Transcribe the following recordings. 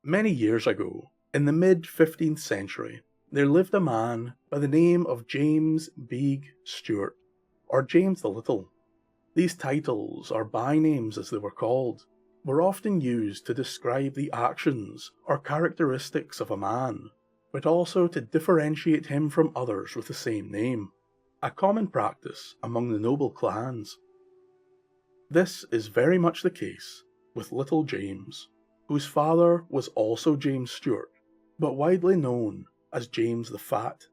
Many years ago, in the mid-15th century, there lived a man by the name of James Beag Stewart, or James the Little. These titles, or bynames as they were called, were often used to describe the actions or characteristics of a man, but also to differentiate him from others with the same name, a common practice among the noble clans. This is very much the case with little James, whose father was also James Stewart, but widely known as James the Fat.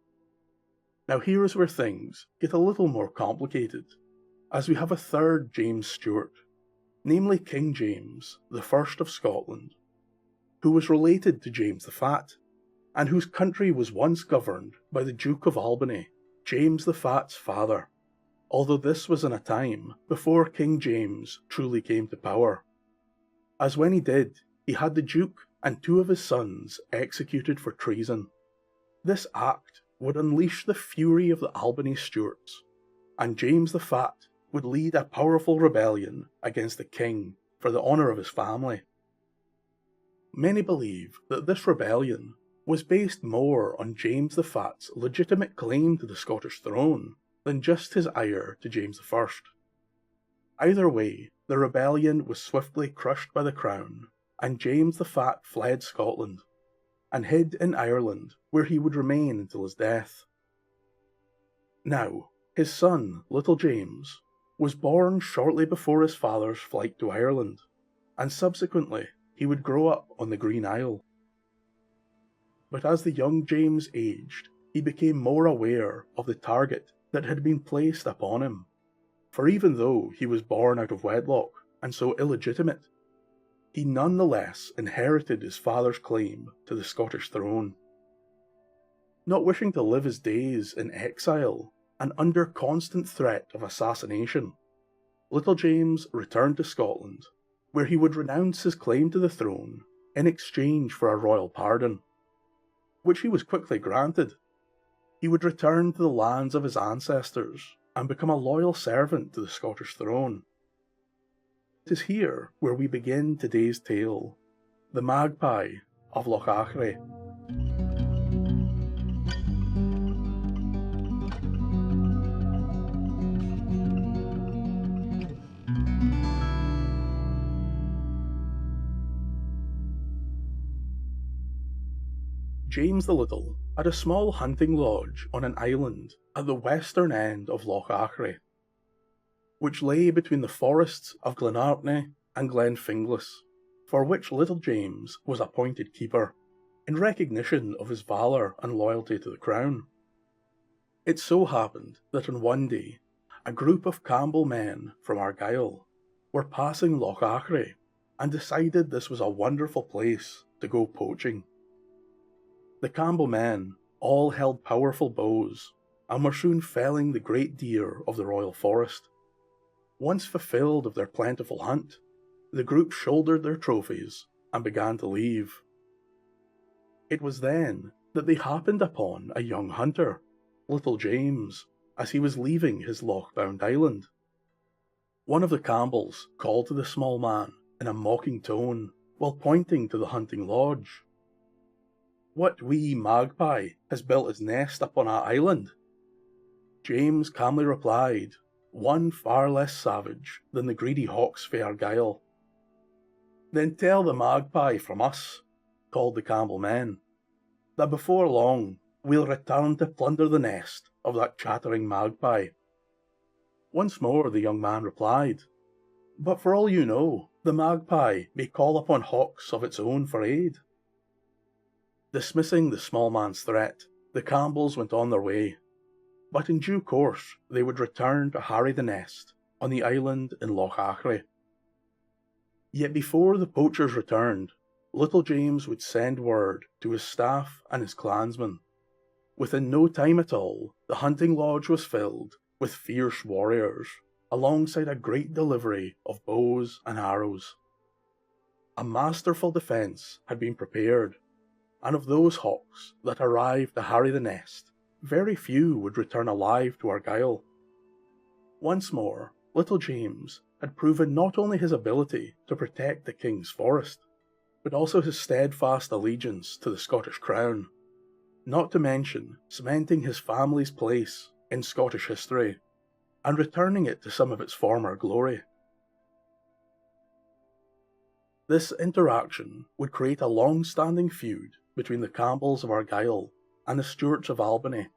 Now here is where things get a little more complicated, as we have a third James Stewart, namely King James, the first of Scotland, who was related to James the Fat, and whose country was once governed by the Duke of Albany, James the Fat's father, although this was in a time before King James truly came to power, as when he did, he had the Duke and two of his sons executed for treason. This act would unleash the fury of the Albany Stewarts, and James the Fat would lead a powerful rebellion against the king for the honour of his family. Many believe that this rebellion was based more on James the Fat's legitimate claim to the Scottish throne than just his ire to James I. Either way, the rebellion was swiftly crushed by the crown, and James the Fat fled Scotland, and hid in Ireland, where he would remain until his death. Now, his son, little James, was born shortly before his father's flight to Ireland, and subsequently he would grow up on the Green Isle. But as the young James aged, he became more aware of the target that had been placed upon him, for even though he was born out of wedlock and so illegitimate, he nonetheless inherited his father's claim to the Scottish throne. Not wishing to live his days in exile and under constant threat of assassination, little James returned to Scotland, where he would renounce his claim to the throne in exchange for a royal pardon, which he was quickly granted. He would return to the lands of his ancestors and become a loyal servant to the Scottish throne. It is here where we begin today's tale, the Magpie of Loch Achray. James the Little had a small hunting lodge on an island at the western end of Loch Achray, which lay between the forests of Glenartney and Glenfinglas, for which little James was appointed keeper, in recognition of his valour and loyalty to the crown. It so happened that on one day, a group of Campbell men from Argyll were passing Loch Achray and decided this was a wonderful place to go poaching. The Campbell men all held powerful bows and were soon felling the great deer of the royal forest. Once fulfilled of their plentiful hunt, the group shouldered their trophies and began to leave. It was then that they happened upon a young hunter, little James, as he was leaving his loch-bound island. One of the Campbells called to the small man in a mocking tone while pointing to the hunting lodge. "What wee magpie has built his nest upon our island?" James calmly replied, one far less savage than the greedy hawks fae Argyll. "Then tell the magpie from us," called the Campbell men, "that before long we'll return to plunder the nest of that chattering magpie." Once more the young man replied, "But for all you know, the magpie may call upon hawks of its own for aid." Dismissing the small man's threat, the Campbells went on their way, but in due course they would return to harry the nest on the island in Loch Achray. Yet before the poachers returned, little James would send word to his staff and his clansmen. Within no time at all, the hunting lodge was filled with fierce warriors, alongside a great delivery of bows and arrows. A masterful defence had been prepared, and of those hawks that arrived to harry the nest, very few would return alive to Argyll. Once more, little James had proven not only his ability to protect the king's forest, but also his steadfast allegiance to the Scottish crown, not to mention cementing his family's place in Scottish history and returning it to some of its former glory. This interaction would create a long-standing feud between the Campbells of Argyll and the Stewarts of Albany.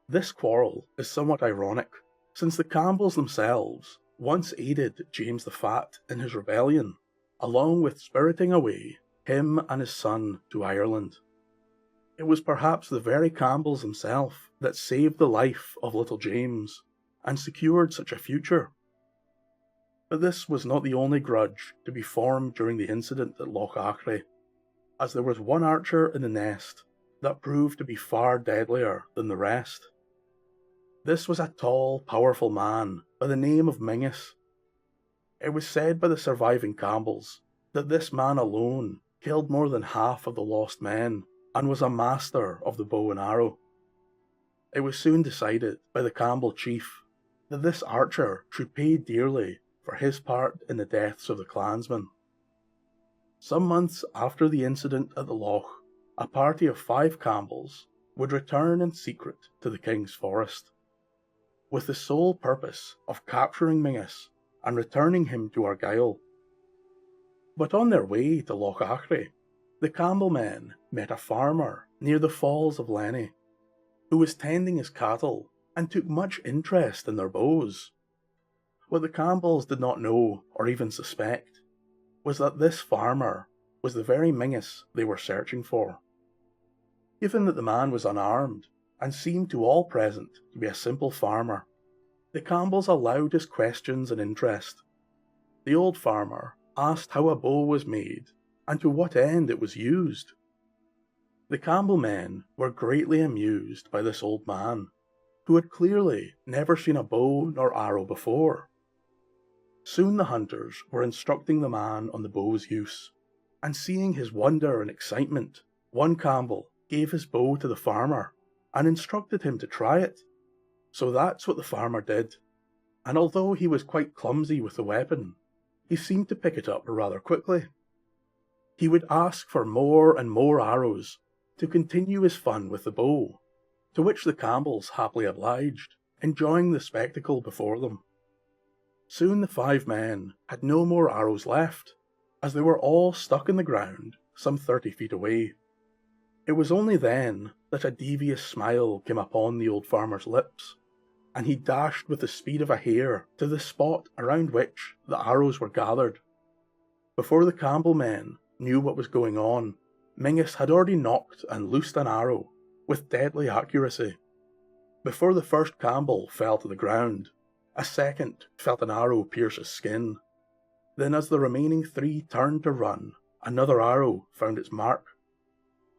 This quarrel is somewhat ironic, since the Campbells themselves once aided James the Fat in his rebellion, along with spiriting away him and his son to Ireland. It was perhaps the very Campbells themselves that saved the life of little James and secured such a future. But this was not the only grudge to be formed during the incident at Loch Achray, as there was one archer in the nest that proved to be far deadlier than the rest. This was a tall, powerful man by the name of Mingus. It was said by the surviving Campbells that this man alone killed more than half of the lost men and was a master of the bow and arrow. It was soon decided by the Campbell chief that this archer should pay dearly for his part in the deaths of the clansmen. Some months after the incident at the loch, a party of 5 Campbells would return in secret to the King's Forest, with the sole purpose of capturing Mingus and returning him to Argyll. But on their way to Loch Achray, the Campbell men met a farmer near the Falls of Lenny, who was tending his cattle and took much interest in their bows. What the Campbells did not know, or even suspect, was that this farmer was the very Mingus they were searching for. Given that the man was unarmed, and seemed to all present to be a simple farmer, the Campbells allowed his questions and interest. The old farmer asked how a bow was made, and to what end it was used. The Campbell men were greatly amused by this old man, who had clearly never seen a bow nor arrow before. Soon the hunters were instructing the man on the bow's use, and seeing his wonder and excitement, one Campbell gave his bow to the farmer and instructed him to try it. So that's what the farmer did, and although he was quite clumsy with the weapon, he seemed to pick it up rather quickly. He would ask for more and more arrows to continue his fun with the bow, to which the Campbells happily obliged, enjoying the spectacle before them. Soon the 5 men had no more arrows left, as they were all stuck in the ground some 30 feet away. It was only then that a devious smile came upon the old farmer's lips, and he dashed with the speed of a hare to the spot around which the arrows were gathered. Before the Campbell men knew what was going on, Mingus had already nocked and loosed an arrow with deadly accuracy. Before the first Campbell fell to the ground, a second felt an arrow pierce his skin. Then as the remaining 3 turned to run, another arrow found its mark.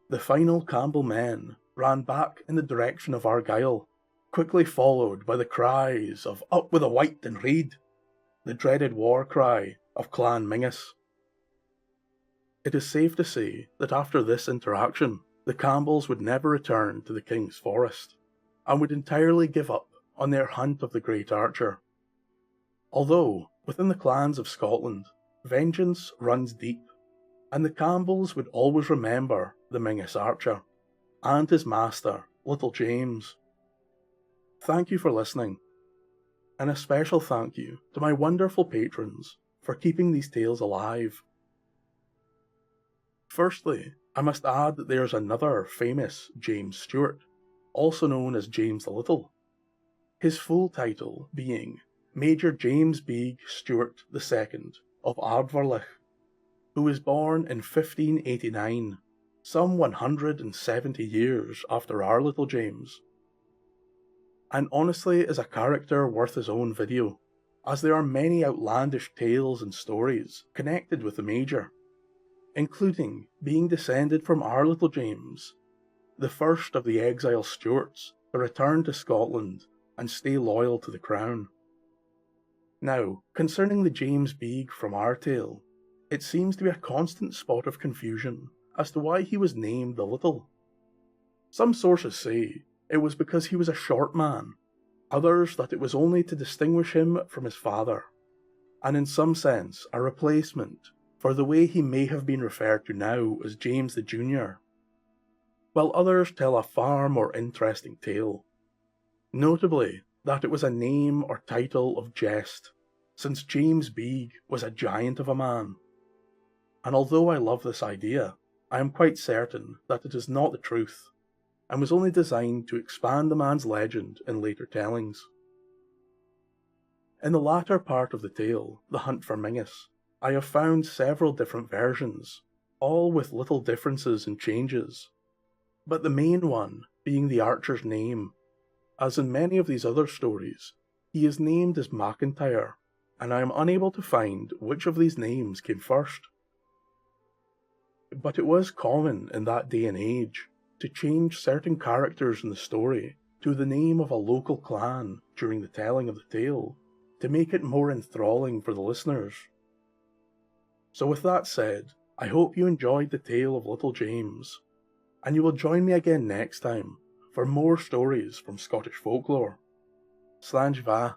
The final Campbell men ran back in the direction of Argyll, quickly followed by the cries of "Up with the White and Reid," the dreaded war cry of Clan Mingus. It is safe to say that after this interaction, the Campbells would never return to the King's Forest, and would entirely give up on their hunt of the great archer. Although, within the clans of Scotland, vengeance runs deep, and the Campbells would always remember the Mingus archer, and his master, little James. Thank you for listening, and a special thank you to my wonderful patrons for keeping these tales alive. Firstly, I must add that there is another famous James Stewart, also known as James the Little, his full title being Major James Beag Stewart II of Ardvorlich, who was born in 1589, some 170 years after our little James, and honestly is a character worth his own video, as there are many outlandish tales and stories connected with the Major, including being descended from our little James, the first of the exiled Stuarts to return to Scotland and stay loyal to the crown. Now, concerning the James Beag from our tale, it seems to be a constant spot of confusion as to why he was named the Little. Some sources say it was because he was a short man, others that it was only to distinguish him from his father, and in some sense a replacement for the way he may have been referred to now as James the Junior, while others tell a far more interesting tale, notably that it was a name or title of jest, since James Beag was a giant of a man. And although I love this idea, I am quite certain that it is not the truth, and was only designed to expand the man's legend in later tellings. In the latter part of the tale, The Hunt for Mingus, I have found several different versions, all with little differences and changes, but the main one being the archer's name. As in many of these other stories, he is named as McIntyre, and I am unable to find which of these names came first. But it was common in that day and age to change certain characters in the story to the name of a local clan during the telling of the tale, to make it more enthralling for the listeners. So with that said, I hope you enjoyed the tale of Little James, and you will join me again next time for more stories from Scottish folklore. Slàinte mhath.